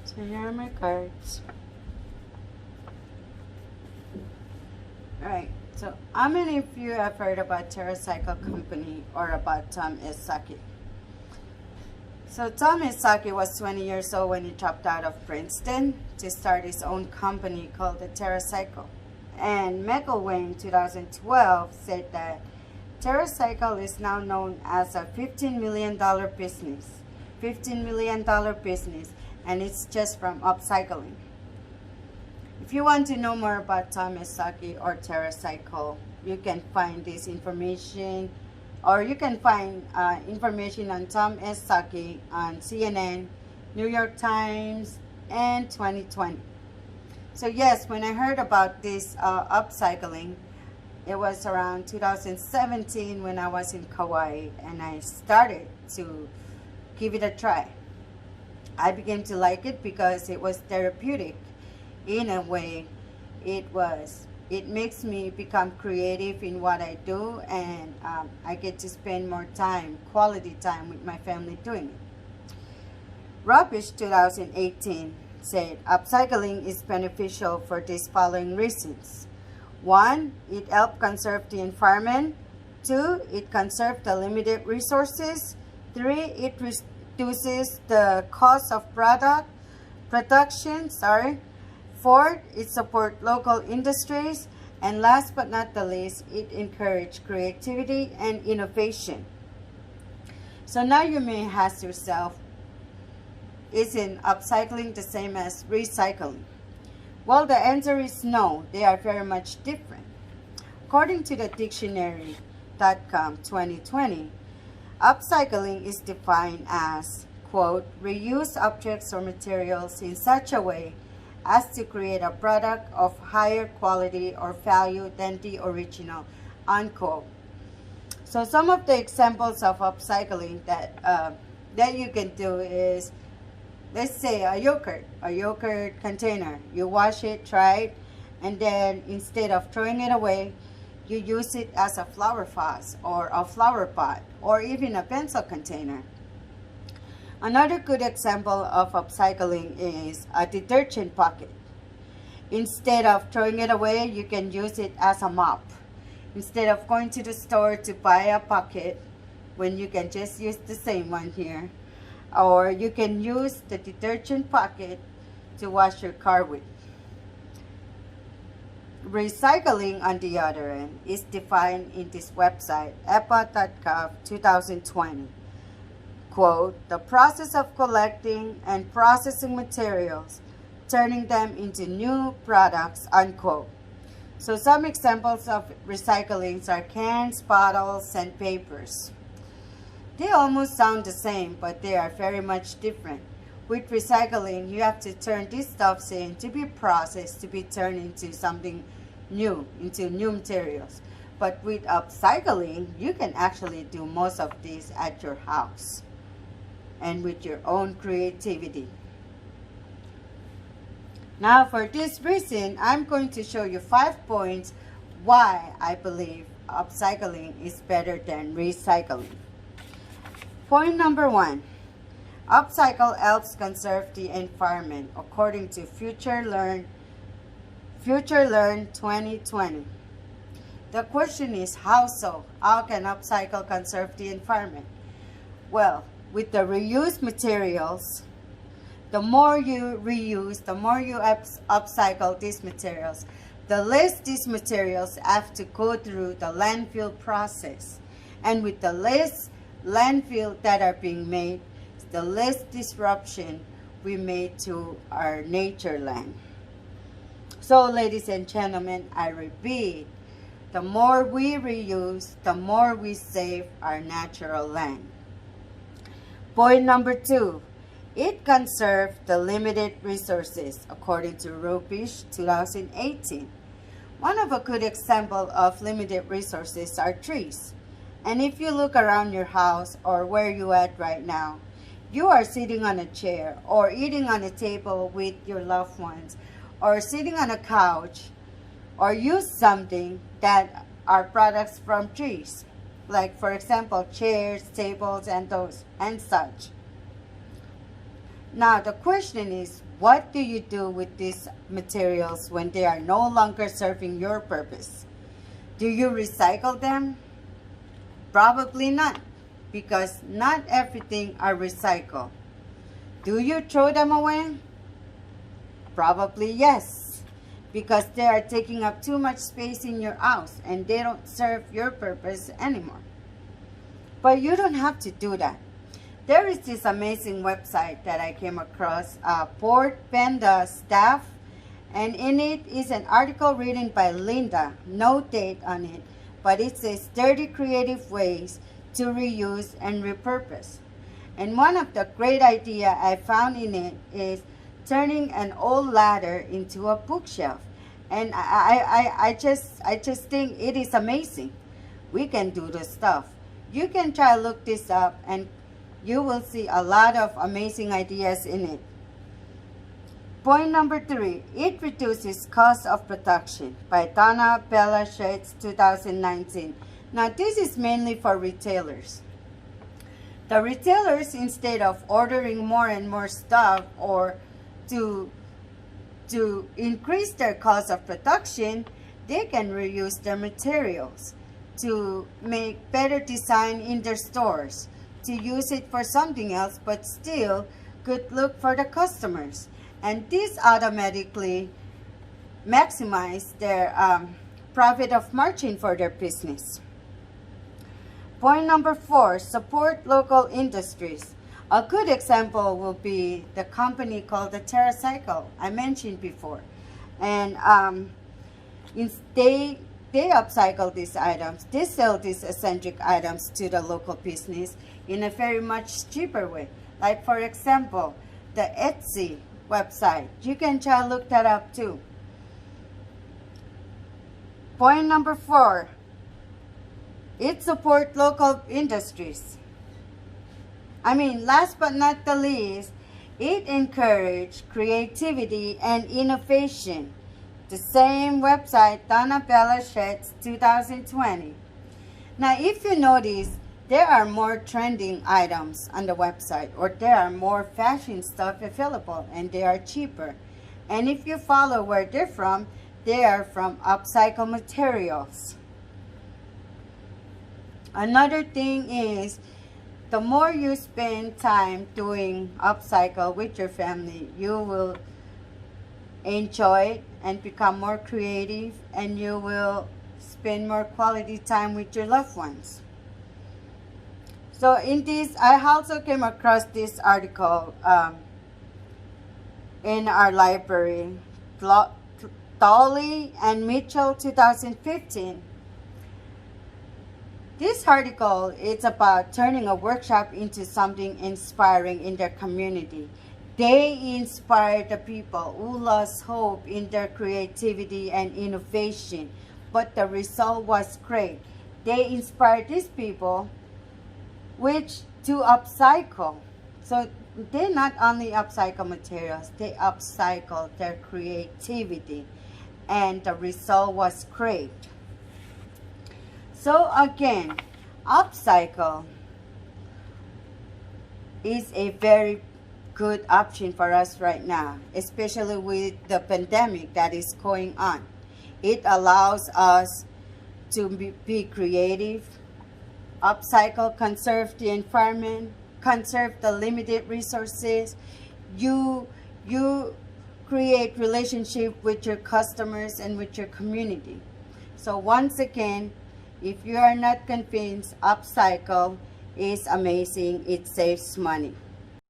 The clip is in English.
So here are my cards. Alright, so how many of you have heard about TerraCycle Company or about Tom Esaki? So Tom Esaki was 20 years old when he dropped out of Princeton to start his own company called the TerraCycle. And McElwain in 2012 said that TerraCycle is now known as a $15 million business. $15 million business, and it's just from upcycling. If you want to know more about Tom Esaki or TerraCycle, you can find this information, or you can find information on Tom Esaki on CNN, New York Times, and 2020. So yes, when I heard about this upcycling, it was around 2017 when I was in Kauai, and I started to give it a try. I began to like it because it was therapeutic. In a way, it makes me become creative in what I do, and I get to spend more time, quality time with my family doing it. Rubbish 2018 said upcycling is beneficial for these following reasons. 1, it helps conserve the environment. 2, it conserves the limited resources. 3, it reduces the cost of production. 4, it supports local industries. And last but not the least, it encourages creativity and innovation. So now you may ask yourself, isn't upcycling the same as recycling? Well, the answer is no, they are very much different. According to the dictionary.com 2020, upcycling is defined as, quote, reuse objects or materials in such a way as to create a product of higher quality or value than the original, unquote. So some of the examples of upcycling that you can do is, let's say a yogurt container. You wash it, try it, and then instead of throwing it away, you use it as a flower vase or a flower pot or even a pencil container. Another good example of upcycling is a detergent bucket. Instead of throwing it away, you can use it as a mop. Instead of going to the store to buy a bucket, when you can just use the same one here. Or you can use the detergent bucket to wash your car with. Recycling, on the other end, is defined in this website, epa.gov 2020. Quote, the process of collecting and processing materials, turning them into new products, unquote. So some examples of recyclings are cans, bottles, and papers. They almost sound the same, but they are very much different. With recycling, you have to turn these stuffs in to be processed, to be turned into something new, into new materials. But with upcycling, you can actually do most of these at your house and with your own creativity. Now, for this reason, I'm going to show you 5 points why I believe upcycling is better than recycling. Point number 1, upcycle helps conserve the environment, according to Future Learn 2020. The question is, how so? How can upcycle conserve the environment? Well, with the reused materials, the more you reuse, the more you upcycle these materials, the less these materials have to go through the landfill process. And with the less landfill that are being made, the less disruption we made to our nature land. So, ladies and gentlemen, I repeat, the more we reuse, the more we save our natural land. Point number 2, it conserves the limited resources, according to Rubbish 2018. One of a good example of limited resources are trees. And if you look around your house or where you at right now, you are sitting on a chair or eating on a table with your loved ones or sitting on a couch or use something that are products from trees. Like, for example, chairs, tables, and those and such. Now the question is, what do you do with these materials when they are no longer serving your purpose? Do you recycle them? Probably not, because not everything are recycled. Do you throw them away? Probably yes, because they are taking up too much space in your house and they don't serve your purpose anymore. But you don't have to do that. There is this amazing website that I came across, Port Panda Staff, and in it is an article written by Linda, no date on it, but it says 30 creative ways to reuse and repurpose. And one of the great ideas I found in it is turning an old ladder into a bookshelf. And I just think it is amazing. We can do this stuff. You can try to look this up and you will see a lot of amazing ideas in it. Point number 3, it reduces cost of production by Donna Bella-Shetz, 2019. Now this is mainly for retailers. The retailers, instead of ordering more and more stuff or to increase their cost of production, they can reuse their materials to make better design in their stores, to use it for something else, but still good look for the customers. And this automatically maximize their profit of margin for their business. Point number 4, support local industries. A good example will be the company called the TerraCycle I mentioned before. And they upcycle these items. They sell these eccentric items to the local business in a very much cheaper way. Like for example, the Etsy website. You can try to look that up too. Point number 4, it supports local industries. Last but not the least, it encourages creativity and innovation. The same website, Donna Bella-Shetz, 2020. Now, if you notice, there are more trending items on the website, or there are more fashion stuff available, and they are cheaper. And if you follow where they're from, they are from upcycled materials. Another thing is, the more you spend time doing upcycle with your family, you will enjoy it and become more creative, and you will spend more quality time with your loved ones. So in this, I also came across this article in our library, Dolly and Mitchell, 2015. This article is about turning a workshop into something inspiring in their community. They inspire the people who lost hope in their creativity and innovation, but the result was great. They inspired these people to upcycle. So they not only upcycle materials, they upcycle their creativity, and the result was great. So again, upcycle is a very good option for us right now, especially with the pandemic that is going on. It allows us to be creative, upcycle, conserve the environment, conserve the limited resources. You create relationship with your customers and with your community. So once again, if you are not convinced, upcycle is amazing. It saves money.